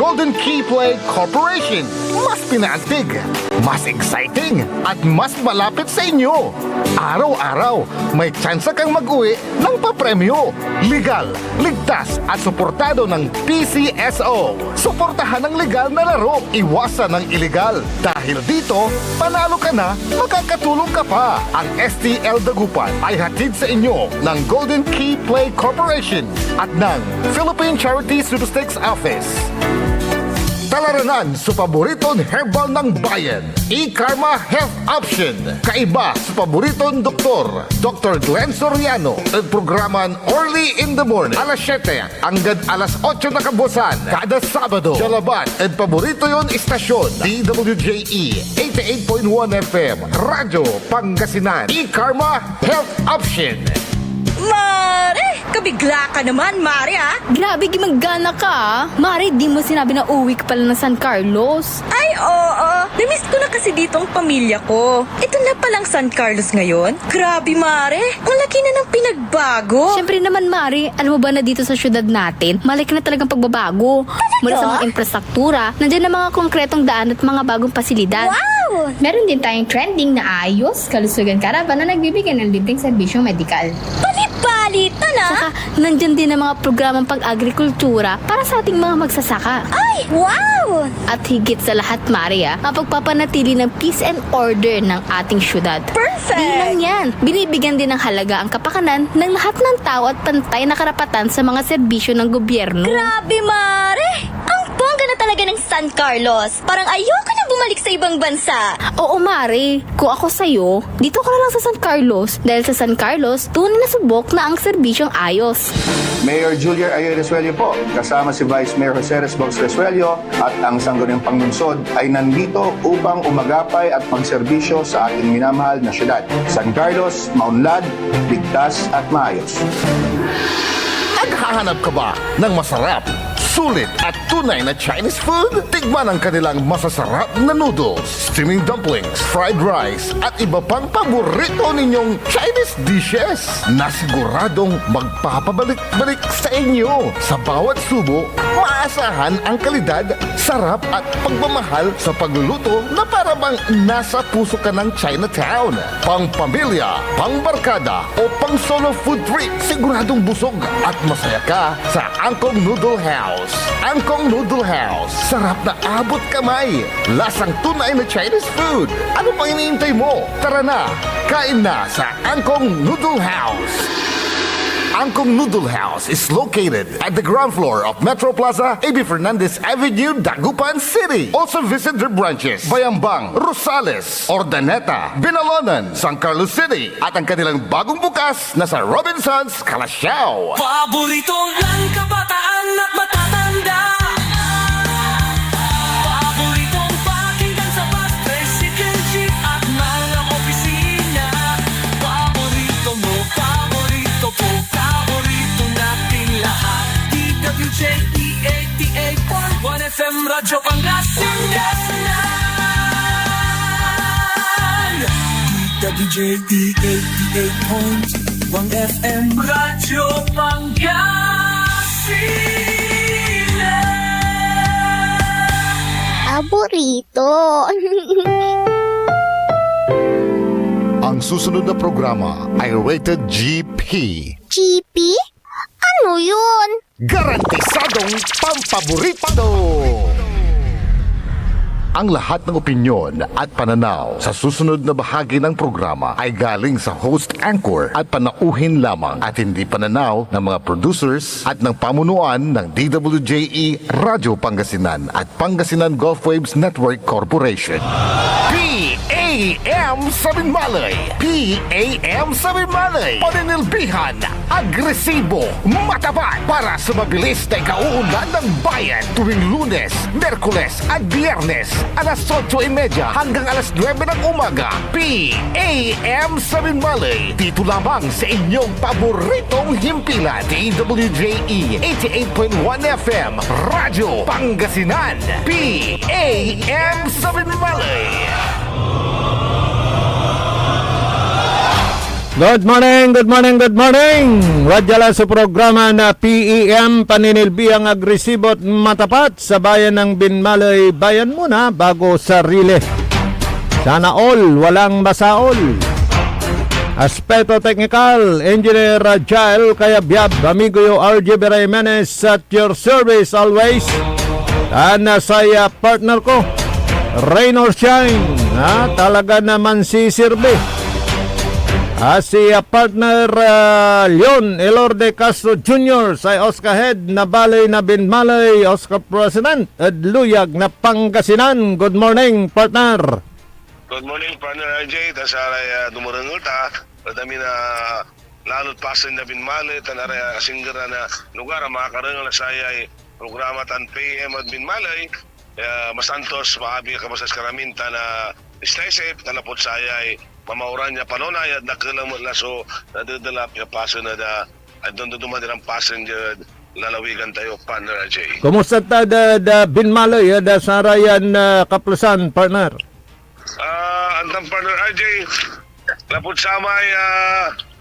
Golden Key Play Corporation. Mas pinaantig, mas exciting, at mas malapit sa inyo. Araw-araw, may tsansa kang mag-uwi ng papremyo. Legal, ligtas, at suportado ng PCSO. Suportahan ang legal na laro, iwasan ng illegal. Dahil dito, panalo ka na, makakatulong ka pa. Ang STL Dagupan ay hatid sa inyo ng Golden Key Play Corporation at ng Philippine Charity Supersticks Office. Talaranan sa paboritong herbal ng bayan, E-Karma Health Option. Kaiba sa paboritong doktor, Dr. Glenn Soriano. At programan Early in the Morning, alas 7 hanggang alas 8 na kabusan. Kada Sabado, Jalabat. At paborito yon istasyon, DWJE 88.1 FM, Radyo Pangasinan. E-Karma Health Option. Mare! Kabigla ka naman, Mare, ha? Grabe, gimaggana ka, ah. Mari, di mo sinabi na uwi ka pala ng San Carlos. Ay, oo. Namiss ko na kasi dito ang pamilya ko. Ito na palang San Carlos ngayon. Grabe, Mare. Malaki na ng pinagbago. Siyempre naman, Mari, alam mo ba na dito sa syudad natin, malaki na talagang pagbabago. Mula sa mga infrastruktura, nandiyan na mga konkretong daan at mga bagong pasilidad. Wow! Meron din tayong trending na ayos, kalusugan karavan na nagbibigay ng libreng serbisyong medikal. Palit-palitan, ha? Saka, nandyan din ang mga programang pag-agrikultura para sa ating mga magsasaka. Ay, wow! At higit sa lahat, Maria, ang pagpapanatili ng peace and order ng ating syudad. Perfect! Di lang yan, binibigyan din ng halaga ang kapakanan ng lahat ng tao at pantay na karapatan sa mga serbisyo ng gobyerno. Grabe, Mare! Ang bongga na talaga ng San Carlos. Parang ayoko na bumalik sa ibang bansa. Oo, Mari. Kung ako sa'yo, dito ka na lang sa San Carlos. Dahil sa San Carlos, tunay na subok na ang serbisyong ayos. Mayor Julia Ayer Resuello po, kasama si Vice Mayor Jose Resbox Resuello at ang Sangguniang Panglungsod ay nandito upang umagapay at magserbisyo sa ating minamahal na syudad. San Carlos, maunlad, ligtas at maayos. Naghahanap ka ba ng masarap, sulit at tunay na Chinese food? Tikman ang kanilang masasarap na noodles, steaming dumplings, fried rice at iba pang paborito ninyong Chinese dishes na siguradong magpapabalik-balik sa inyo. Sa bawat subo, maasahan ang kalidad, sarap at pagmamahal sa pagluluto na para bang nasa puso ka ng Chinatown. Pang pamilya, pang barkada o pang solo food trip, siguradong busog at masaya ka sa Angkong Noodle House. Angkong Noodle House. Sarap na abot kamay. Lasang tunay na Chinese food. Ano pang iniintay mo? Tara na, kain na sa Angkong Noodle House. Angkong Noodle House is located at the ground floor of Metro Plaza, A.B. Fernandez Avenue, Dagupan City. Also visit their branches, Bayambang, Rosales, Ordaneta, Binalonan, San Carlos City, at ang kanilang bagong bukas na sa Robinsons, Calasiao. Paboritong lang kabataan at matatanda. Paboritong pakinggan sa bus, tricycle, jeep at mga opisina. Paborito mo, paborito ko, paborito nating lahat. DWJE 88.1 FM Radyo Pangasinan. DWJE 88.1 FM Radyo Pangasinan. Paborito. Ang susunod na programa ay rated GP. GP? Ano yun? Garantisadong pampaborito! Ang lahat ng opinyon at pananaw sa susunod na bahagi ng programa ay galing sa host anchor at panauhin lamang at hindi pananaw ng mga producers at ng pamunuan ng DWJE Radyo Pangasinan at Pangasinan Gulf Waves Network Corporation. PAM Sabinmalay! PAM Sabinmalay! Paninilbihan, agresibo, matapat para sa mabilis na ikauunlad ng bayan tuwing Lunes, Merkules at Biyernes alas 8:30 hanggang alas 9 ng umaga. PAM Sabinmalay! Dito lamang sa inyong paboritong himpilan. DWJE 88.1 FM Radyo Pangasinan. PAM Sabinmalay! Good morning. Wadya sa programa na PEM, paninilbihang agresibo at matapat sa bayan ng Binmalay. Bayan muna bago sarili. Sana all, walang masaol. Aspeto Technical, Engineer Jael Kayabyab, amigo yo RJ Jimenez at your service always. Saya partner ko, Rain or Shine, talaga naman sisirbi. Si partner Leon Elorde Castro Jr. sa Oscar Head na balay na Binmalay, Oscar President at Luyag na Pangasinan. Good morning, partner. Good morning, partner RJ. Tasaray dumurangol ta. Padami na lalot pasan na Binmalay. Tanaray singgara na lugar. Makakarangal na saya programa tan PM at Binmalay. Masantos, maabi ka masas karaminta na stay-safe. Talapot saya mamauran niya panonay at nakalamot na so nadadalap yung paso na doon dumadirang passenger lalawigan tayo, partner RJ. Kumusta ta da Binmalay da sarayan kaplasan, partner? Antang partner RJ, lapot samay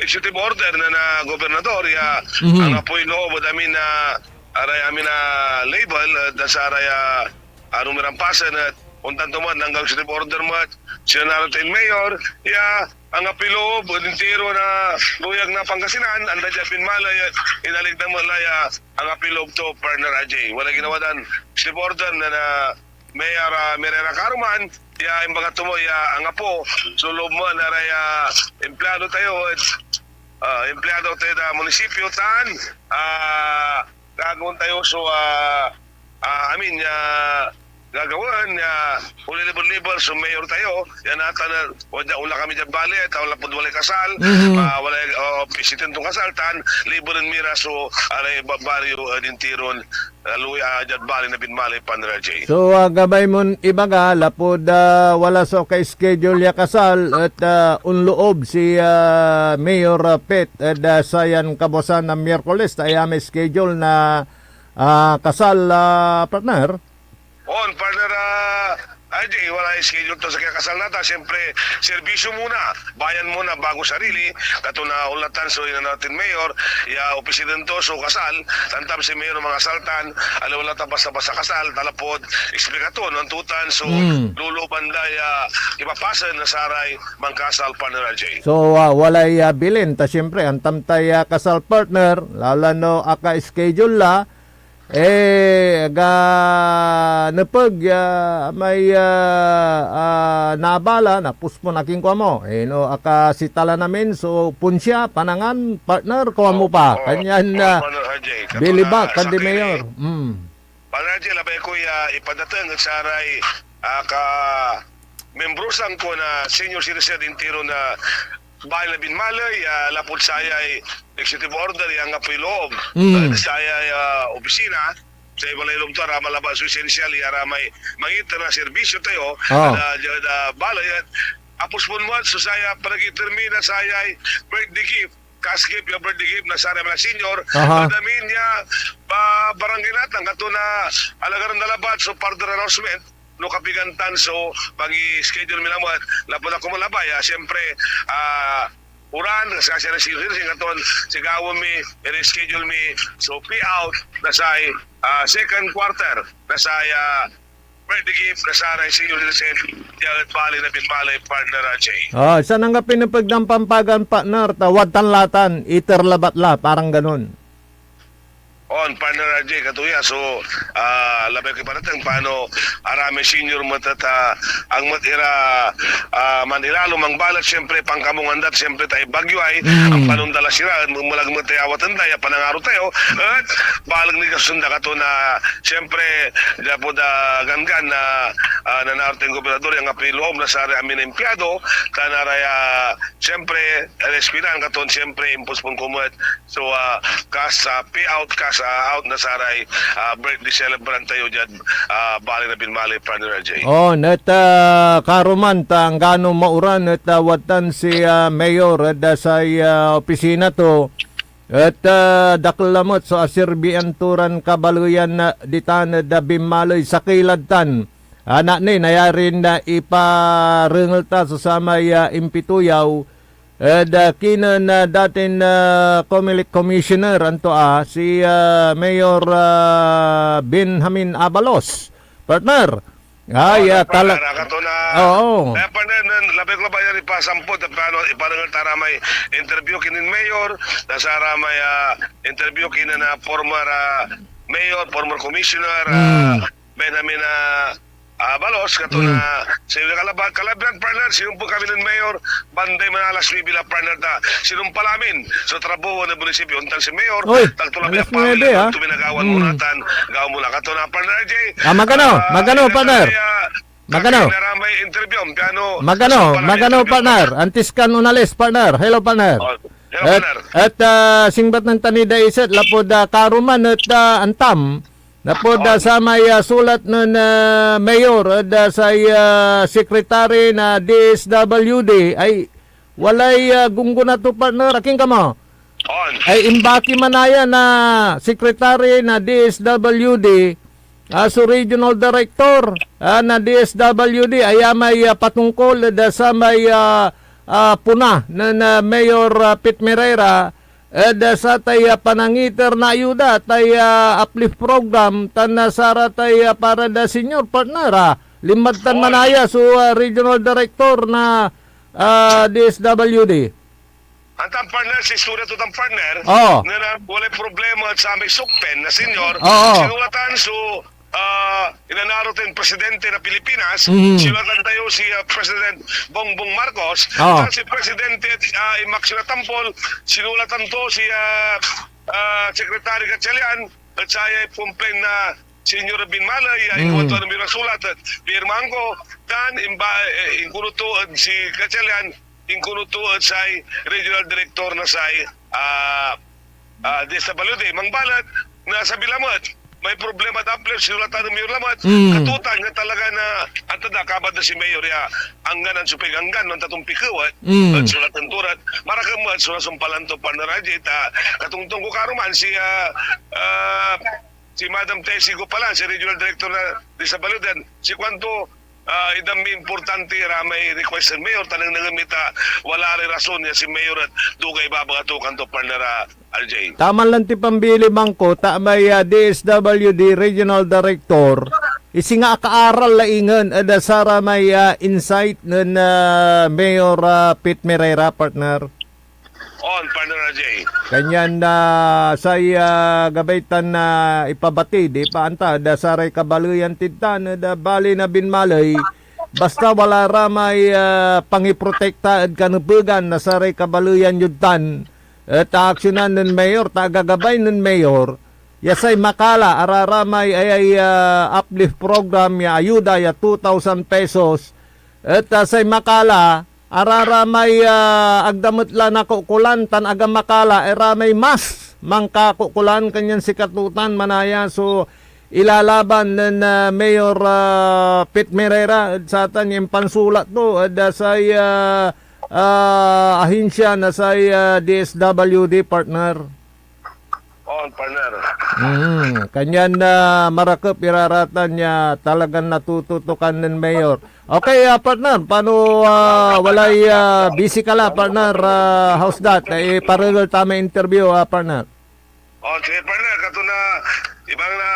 executive order na gobernador ang apoy loob at amin na aray amin na label da saraya anumirang pasan at untan tuman hanggang executive order mo at sinanarot yung mayor, ang apilo, budintiro na luyag na Pangasinan, anda dyan Binmalay at inaligdan mo laya ang apilo to partner AJ. Wala ginawa dan executive order na Mayor Mirera Caruman, yung mga tumo, ang apo, so loob mo na raya empleyado tayo at empleyado tayo na munisipyo tan, gagawin tayo so gagawin ulilibol-libol so mayor tayo yan ata na wala kami dyan bali at wala po wala kasal wala pisitin itong kasal tan libo rin mira so alay baryo dintiron luya dyan bali na Binmalay Partner J. So gabay mo ibaga lapod wala so kay schedule ya kasal at unloob si Mayor Pet at sayan kabosan na Miyerkules tayo may schedule na kasal partner. On, partner AJ, wala yung schedule to sa kakasal nata. Siyempre, serbisyo muna. Bayan muna bago sarili. Kato na ulatan so yun natin mayor. Opisidento so kasal. Tantam si mayor mga saltan. Wala ta basta-basta kasal. Talapod. Eksplikaton. Nantutan so lulubanda ipapasan na saray mangkasal partner AJ. So walay bilin. Ta siyempre, ang tamtay kasal partner. Lala no aka schedule la. Nepag may nabala na puspo naking kwa mo no aka sitala namin so punsya panangan partner kwa mo pa kanyan biliba kandi mayor partner RJ labay ko ipadatang at saray ka membrosan ko na senior citizen intiro na bahay na Binmalay, lapot saya ay executive order yung apoy loob. Saya opisina, sa ibalay loob to, malabas essential, may mangita na serbisyo tayo, balay, apos punwan, so saya panagitermina, saya ay birthday gift, cash gift, yung birthday gift na sana mga senior, madamin niya, barangay natin, kato na alagaran na labat, so further announcement, no kapigantan so pag-schedule mi lamot lapod ako malabay siyempre uran kasi na sir katon sigaw mi i-schedule mi so pay out na say second quarter na say birthday gift na sana senior citizen at bali na Binmalay partner AJ. Saan ang pinapagdampampagan partner tawad tanlatan iterlabatla parang ganun. On partner RJ katuya so labay ko paratang paano arami senior matata ang matira Manilalo mang balat siyempre pangkamungandat siyempre tayo bagyo ay ang panundala sira mulag mo tayo awatan tayo panangaro tayo at balag ni kasunda kato na siyempre dapo da gangan na nanarteng gobernador yung apiloob na sa amin empleyado tanaraya siyempre respiran katon siyempre impos pong kumut so kasa payout kasa out na saray birthday celebrant tayo dyan bali na Binmalay partner RJ. Net karuman ang gano mauran at watan si mayor at sa opisina to at daklamot so asirbian turan kabaluyan na ditan da Binmalay sa kiladtan anak ni nayarin na iparengal ta sa samay impituyaw Kinan na dating Comelec Commissioner anto si Mayor Benjamin Abalos. Partner. Partner, kato na Oo. partner, labi ko ba yan ipasampot at paano iparangal tara may interview kinin mayor, nasara may interview kinin na former mayor, former commissioner Benjamin Balos, kato na sa kalaban partner, sinumpong kami ng mayor, banday manalas bibila partner na sinumpalamin sa trabaho ng munisipyo, untan si mayor, Oy, tagtulabi alas ang pamilya, 9, ha? tuminagawan muratan, gaw mula kato na partner Jay. Magano, partner? Magano? May interview, piano. Magano, partner? Antiskan unales, partner. Hello, partner. Hello, partner. At singbat ng tanida iset, lapod karuman at antam, lapod sa may sulat ng mayor at sa sekretary na DSWD ay walay gunggo na to, partner. Aking ka mo? On. Ay imbaki manaya na sekretary na DSWD so regional director na DSWD ay may patungkol sa may puna na Mayor Pit Merera sa tay panangiter na ayuda tay uplift program tan sara tay para da senior partner limatan manaya so regional director na DSWD. Ang partner, si Surya to partner, Oo. na wala problema sa may sukpen na senior, Oo. sinulatan so inanarotin presidente na Pilipinas, sinulatan tayo si President Bongbong Marcos, Oo. at si Presidente Maxina Tampol, sinulatan to si Secretary Gatchalian, at saya complain na Senior Binmalay, iwan to na mirang sulat at pirmahan ko, dan inkunuto si Gatchalian, inkunuto at sa regional director na sa DSWD Mangbalat na sa Bilamat may problema dapat sinulatan ng Mayor Lamat katutan nga talaga na antada kabad na si Mayor ya angganan supay anggan ng tatong pikawat at sulatan turat marakamat sunasumpalan to panaraji ta katungtong ko karuman si Madam Tessie Gopalan si regional director na Disabaludan si kwanto idam importante may request ng mayor tanang nangamita wala rin rason niya si mayor at dugay babagatukan to partner RJ. Taman lang ti pambili bangko may DSWD regional director isi nga kaaral laingan ada sara may insight ng Mayor Pit Merera partner. On partner RJ. Kanyan na gabaitan na ipabati di pa anta da saray kabaluyan tintan da bali na binmalay basta wala ramay pangiprotekta at kanupugan na saray kabaluyan yudtan at aksyonan ng mayor tagagabay ng mayor yasay makala araramay ay uplift program ya ayuda ya 2,000 pesos at say makala araramay agdamot la na kukulan tan agam makala eramay mas mangkakukulan kanyan sikatutan manaya so ilalaban ng Mayor Pit Merera sa tan yung pansulat to da say ahinsya na say DSWD partner. On partner. Kanyan na marakop iraratan niya talagang natututukan ng mayor. Okay, partner, paano walay busy ka la, partner, how's that? Parallel tama interview, partner. On sige partner, kato na ibang na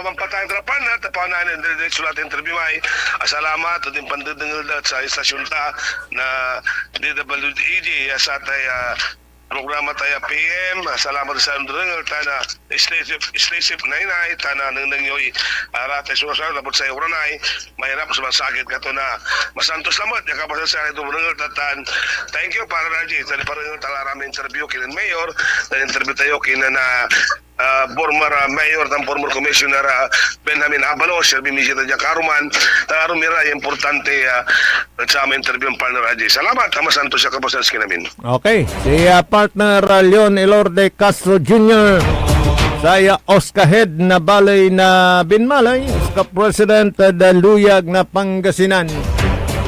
mampatayin tra partner, tapaw na sulat interview ay salamat at yung pandudungil sa istasyon ta na DWEG sa tay programa tayo PM, salamat sa Andrengel, tana stay safe nainay, tana nang nangyoy arate sumasal, labot sa uranay, mahirap sa masakit ka to na masantos lamat, yung kapasal sa akin Andrengel, tatan, thank you para Raji, tani parang talarami interview kinin Mayor, tani interview tayo kinin na former mayor ng former commissioner Benjamin Abalos, bimisita niya karuman, tarumira importante sa aming interview ng partner Raji. Salamat, tama santo siya kapasan sa kinamin. Okay, si partner Leon Elorde Castro Jr. Saya Oskahed na balay na binmalay, Oska President Daluyag na Pangasinan.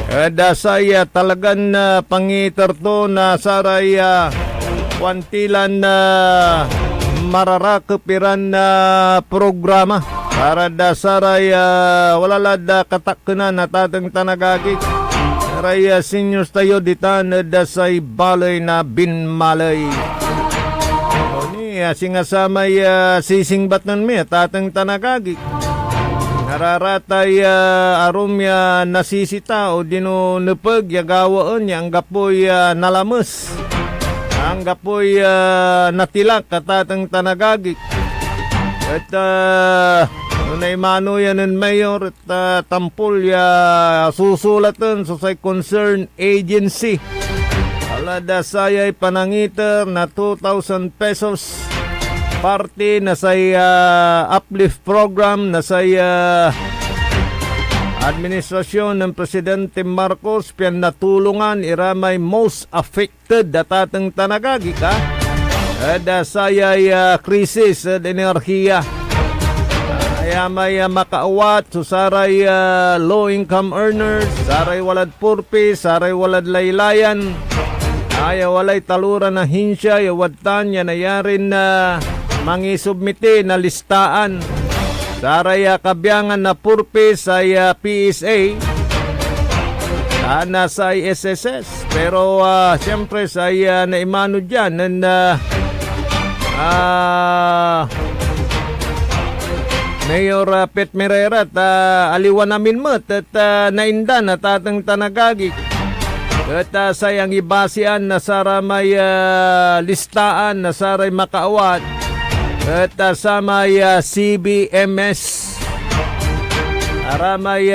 Kada saya talagang pangitarto na saray kwantilan na mararakapiran na programa para da saray wala da katakkunan na tatang tanagagik Aray seniors tayo ditan dasay balay na binmalay. O ni singasamay sisingbat nun mi tatang tanagagi. Nararatay arumya nasisita o dino nepeg yagawaan ya ang gapoy nalames. Ang gapoy natilak katatang tanagagi. At nunay mano yan ng mayor at tampol ya susulatan sa say concerned agency. Alada sayay panangiter na 2,000 pesos. Parte na say uplift program na say administrasyon ng Presidente Marcos piyan natulungan iramay most affected datatang tanagagi ka. Ada sayay krisis at enerhiya. Kaya may makaawat so saray low-income earners, saray walad purpose, saray walad laylayan, ay walay taluran na hinsya, yawatan yan na yarin na mangisubmiti na listaan. Saray kabyangan na purpose ay PSA, na sa SSS. Pero siyempre sa naimano dyan na Mayor Pet Merera at aliwan namin mat at naindan at atang tanagagi. At sayang ibasian na saramay listaan na saray makaawat at samay CBMS. Aramay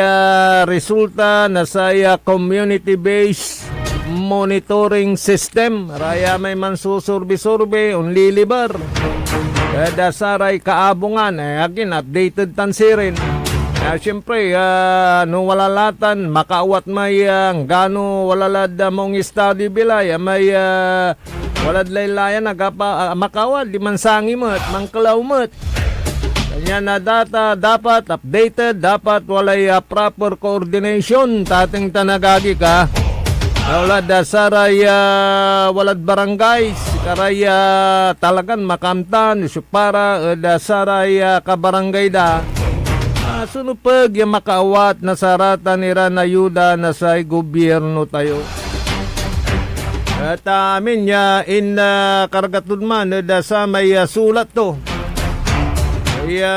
resulta na saya community-based monitoring system. Raya may man susurbi-surbi, unlilibar. Kada saray kaabungan, again, updated tansirin. Siyempre, nung walalatan, makaawat may gano walalad mong study bilay, may walad laylayan, makawad, di man sangi mo at mangkalaw mo. Kanya na data dapat updated, dapat walay proper coordination, tating tanagagi ka. Walad saray walad barangay, karay talagan makamtan, para saray kabarangay da. Sunupag yung makaawat na sarata nira na yuda na sa gobyerno tayo. At amin in kargatudman sa may sulat to. Kaya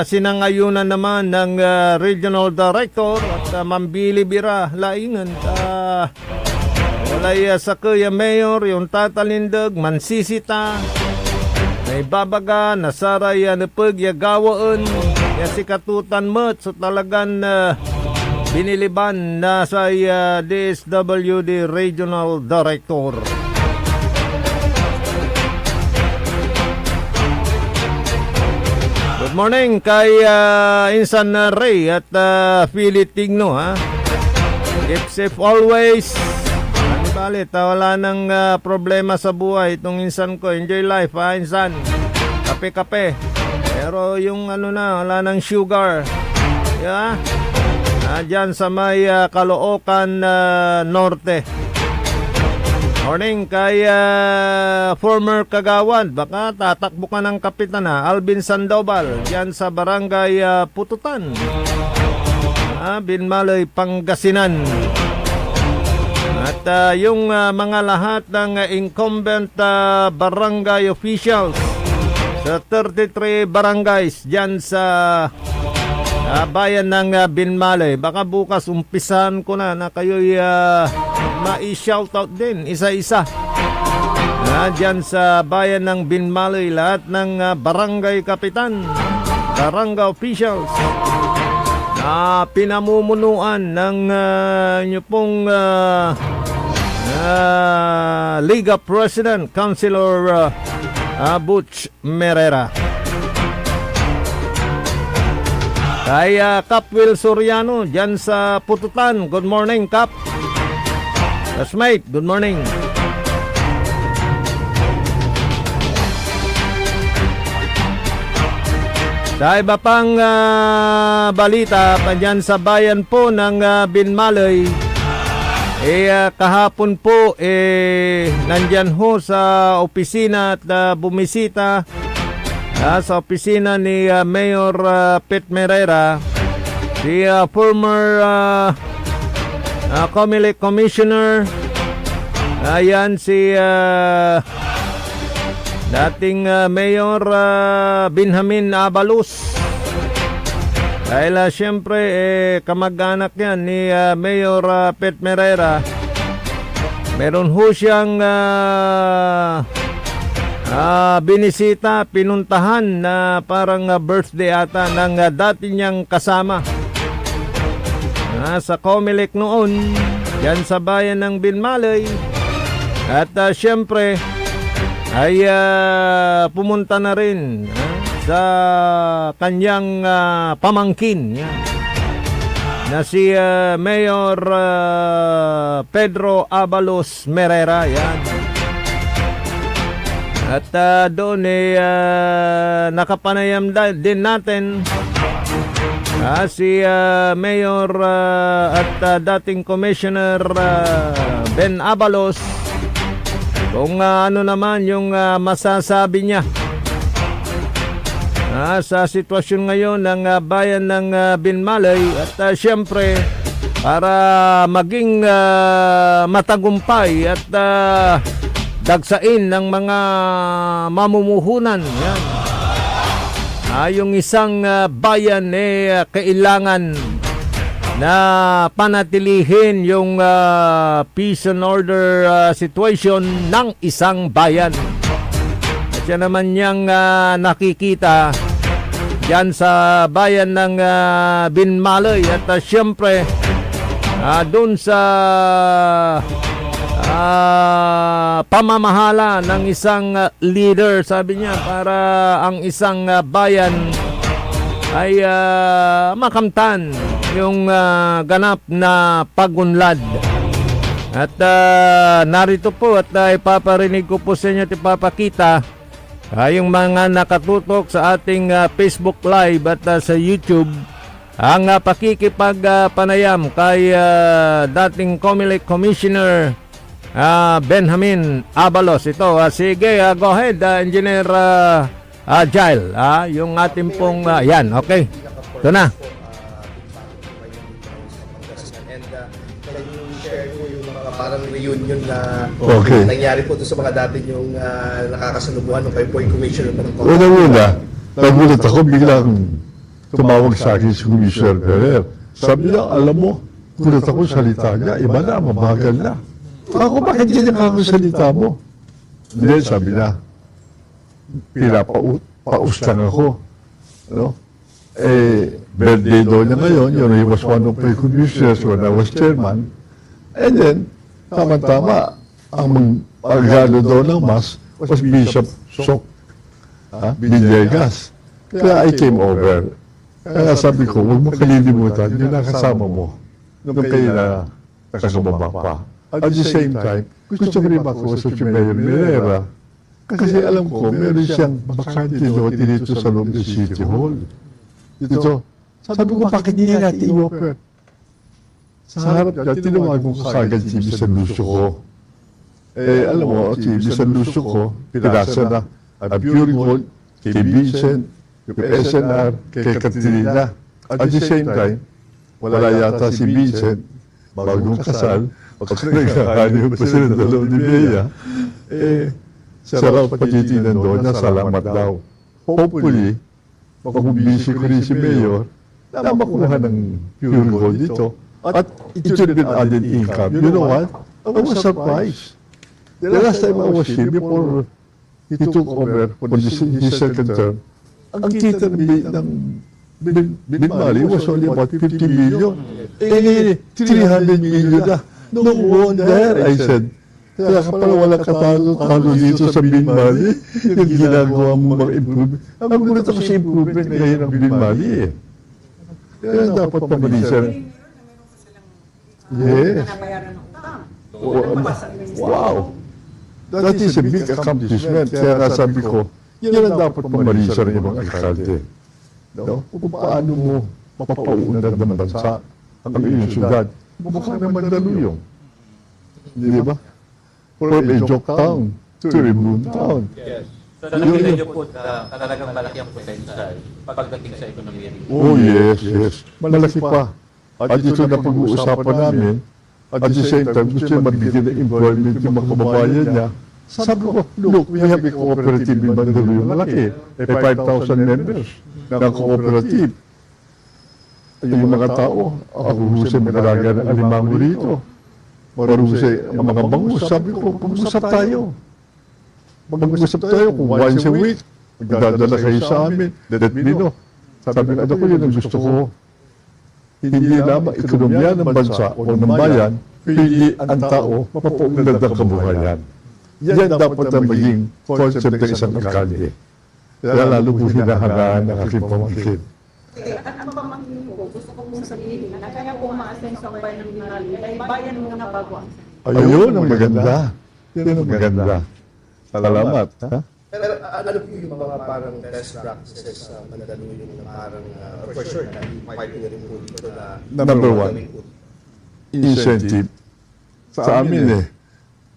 sinangayunan naman ng regional director at Mambili Bira Laingan. Walay sa kaya mayor yung tatalindag mansisita. May babaga na saray na pagyagawaan. Ya si katutan mat so talagan biniliban na sa DSWD Regional Director. Good morning kay Insan Ray at Philly Tigno ha. Keep safe always. Ano balit, wala nang problema sa buhay itong insan ko. Enjoy life ha insan. Kape-kape. Pero yung wala nang sugar. Yeah. Diyan sa may Caloocan Norte. Morning kay former Kagawad. Baka tatakbo ka ng kapitan Alvin Sandoval. Diyan sa barangay Pututan. Binmalay, Pangasinan. At yung mga lahat ng incumbent barangay officials sa 33 barangays dyan sa bayan ng Binmalay. Baka bukas umpisan ko na kayo'y ma-shoutout din isa-isa. Dyan sa bayan ng Binmalay, lahat ng barangay kapitan, barangay officials na pinamumunuan ng inyo pong Liga President, Councilor Butch Merera. Kay Kap Will Soriano dyan sa Pututan. Good morning, Kap. Yes, mate. Good morning. Sa iba pang balita pa dyan sa bayan po ng Binmalay, kahapon po nandyan ho sa opisina at bumisita sa opisina ni Mayor Pet Merera si former Comelec Commissioner. Ayan si dating Mayor Benjamin Abalos. Dahil siyempre kamag-anak yan ni Mayor Pet Merera. Meron ho siyang binisita, pinuntahan na parang birthday ata ng dati niyang kasama sa Comelec noon, yan sa bayan ng Binmalay. At siyempre ay pumunta na rin sa kanyang pamangkin yan, na si Mayor Pedro Abalos Merera yan. At doon nakapanayam din natin si Mayor at dating Commissioner Ben Abalos kung ano naman yung masasabi niya sa sitwasyon ngayon ng bayan ng Binmalay. At siyempre para maging matagumpay at dagsain ng mga mamumuhunan yan, yung isang bayan kailangan na panatilihin yung peace and order situation ng isang bayan. At yan naman niyang nakikita dyan sa bayan ng Binmalay. At siyempre doon sa pamamahala ng isang leader, sabi niya, para ang isang bayan ay makamtan yung ganap na pagunlad. At narito po at ipaparinig ko po sa inyo at ipapakita yung mga nakatutok sa ating Facebook Live at sa YouTube ang pakikipagpanayam kay dating Comelec Commissioner Benjamin Abalos. Ito, sige, go ahead, Engineer Jail. Yung ating pong, yan, okay. Ito na. Parang reunion na Okay. nangyari po doon sa mga dati yung nakakasalubuhan ng kayo po yung commissioner pa ng Una-una, nagulat ako, biglang tumawag sa akin si Commissioner Ferrer. Sabi niya, alam mo, gulat ako salita niya, iba na, mabagal na. Ako, bakit ganyan ka ang salita mo? Hindi, sabi niya, pinapaus lang ako. No? Birthday daw niya ngayon, he was one of my commissioners when I was chairman. And then, tama-tama, ang agalo daw ng mas was Bishop Sok Villegas. Kaya I came over. Kaya sabi ko, huwag mo kalilimutan yung nakasama mo nung kayo na nakasababa pa. At the same time, gusto ko rin makausap si Mayor Merera kasi alam ko, meron siyang bakante lote dito sa loob ng City Hall. Dito, sabi ko, bakit niya natin i-offer? Sa harap niya, tinawag ko kagad si Mr. Lucio ko. Alam mo, si Mr. Lucio ko, pinasa na ang Pure Gold, kay Vincent, kay SNR, kay Katrina. At the same time, wala yata si Vincent, bagong kasal, pag nagkakani pa sila ng dalaw ni Bea, sarap pagtitinan doon na salamat daw. Hopefully, makumbisi ko rin si Mayor na makuha ng Pure Gold dito. At it should be added income. You know what? I was surprised. The last time I was here, before he took over for his second term, ang kita ng Binmalay was only about 50 million. 300 million na. No wonder, I said. Kaya pala walang katalo dito sa Binmalay. Yung ginagawa mo mga improvement. Ang gulat ako sa improvement ngayon ng Binmalay. Kaya dapat pamalisan. Yes. Wow. That is a big accomplishment. Kaya nga sabi ko, yan ang dapat pamalisan ng ibang alkalde. No? Kung paano mo mapapaunad ng bansa ang iyong syudad. Mukha naman daluyong. Di ba? From Ejok Town to Rimboon Town. Yes. So nakikita niyo po na talagang malaki ang potential pagdating sa ekonomiya. Oh yes, yes. Malaki pa. At ito na pag-uusapan namin, At the same time, gusto niya mabigyan ng employment yung mga kababayan niya. Sabi ko, look, we have a cooperative in Mandaluyong malaki. 5,000 members ng cooperative. Yung mga tao, ako husay magalaga ng alimango rito. Marusay ang mga bangus. Sabi ko, pag-usap tayo. Mag-usap tayo kung once a week. Magdadala kayo sa amin. Let me know. Sabi ko, yun ang gusto ko. Hindi lamang ekonomiya ng bansa o ng bayan, pili ang tao, mapaunlad ng kabuhayan. Yan dapat na maging concept ng isang alkalde. Kaya lalo po hinahangaan ng aking pamangkin. Ang pamangkin ko, gusto ko mong sabihin na kaya kung ma-ascend sa bayan ng Binali, ay bayan mo na bago ang Ayun ang maganda. Yun ang maganda. Salamat. Ha? Pero ano po yung mga parang best practices sa Mandaluyong na parang for sure na part nyo rin po dito na Number one, incentive. Sa amin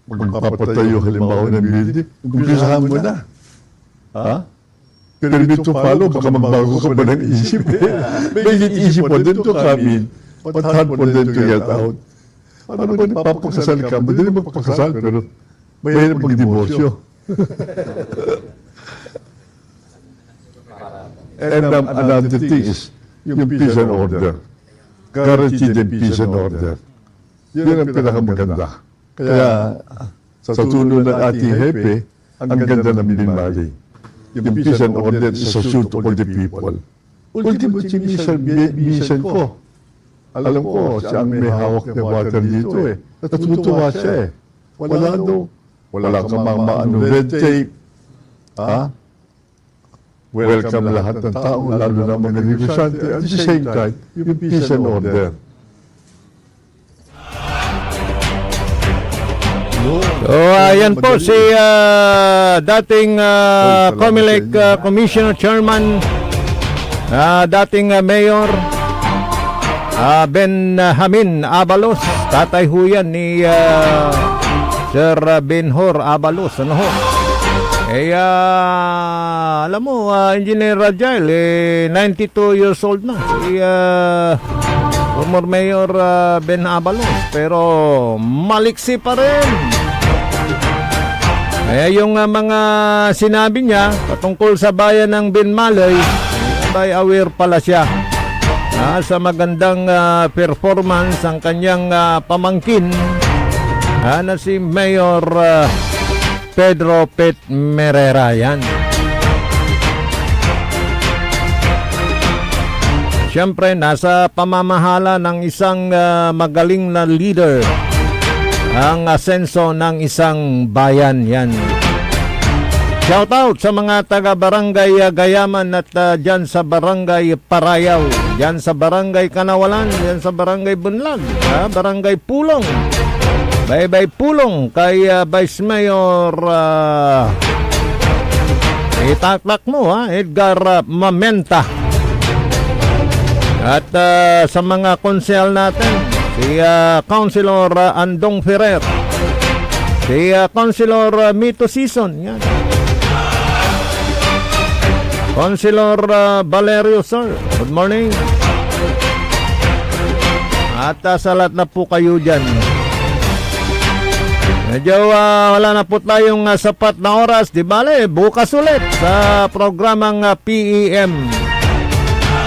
magpapatayo halimbawa ng building, umpisahan mo na. Ha? Pero dito follow, baka magbago ka ba ng isip Make it easy for them to come in, but hard for them to get out. Ano ba nagpapakasal ka? Madali magpakasal, pero mahirap mag-divorsyo. And another thing is, yung peace and order. Guaranteed yung peace and order. Yun ang pinakamaganda. Kaya, sa tulong ng ating hepe, ang ganda ng Binmali. Yung peace and order is assured to all the people. Ultimate mission ko. Alam ko, siya ang may hawak ng water dito Natutuwa siya Wala kang mga red tape. Ha? Welcome lahat ng tao, lalo na mga negosyante. At the same time, yung peace and order. So, yan po si dating COMELEC Commissioner Chairman, dating Mayor Benjamin Abalos. Tatay ho yan ni Sir Benhor Abalos. Ano ho? Alam mo, Engineer Rajal, 92 years old na. Si former Mayor Ben Abalos. Pero maliksi pa rin. Yung mga sinabi niya patungkol sa bayan ng Binmalay, ay aware pala siya sa magandang performance ang kanyang pamangkin na si Mayor Pedro Pet Merera. Yan. Siyempre, nasa pamamahala ng isang magaling na leader ang asenso ng isang bayan. Yan. Shout out sa mga taga-barangay Gayaman at dyan sa barangay Parayaw, dyan sa barangay Kanawalan, dyan sa barangay Bunlag, barangay Pulong. Bye-bye Pulong kay Vice Mayor itaklak mo Edgar Mamenta. At sa mga konsehal natin, si Councilor Andong Ferrer, si Councilor Mito Sison, yan. Councilor Valerio, sir, good morning. At sa lahat na po kayo dyan. Medyo wala na po tayong sapat na oras. Di bale, bukas ulit sa programang PEM.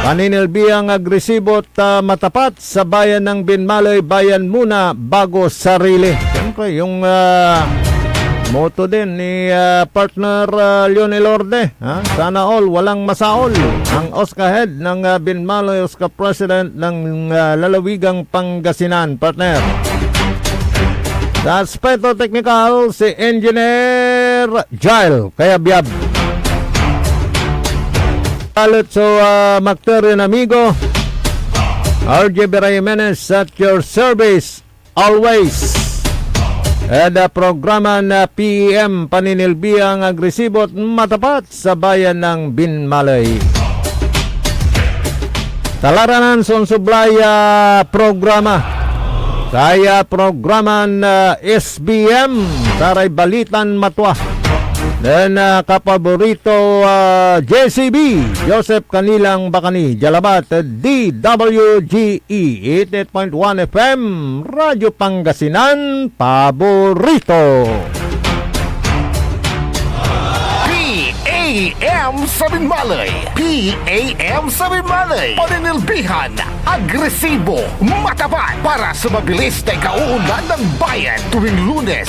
Paninilbihang agresibo at matapat sa bayan ng Binmalay, bayan muna bago sarili. Siyempre, yung motto din ni partner Leonel Orde, sana all, walang masaol. Ang OSCA head ng Binmalay, OSCA president ng lalawigang Pangasinan, partner. Sa aspeto technical, si Engineer Jail Kayabyab. So, Macterian amigo, RJ Jimenez at your service always. At programa na PEM, paninilbihang agresibo at matapat sa bayan ng Binmalay. Talaranan son sublaya programa. Kaya programa na SBM, taray balitan matwa. Then kapaborito JCB, Joseph Kanilang Bakani, Jalabat, DWGE 88.1 FM, Radyo Pangasinan, paborito. PAM Sabinmalay. PAM Sabinmalay. Paninilbihan, agresibo, matapat para sa mabilis na ikauunlad ng bayan tuwing Lunes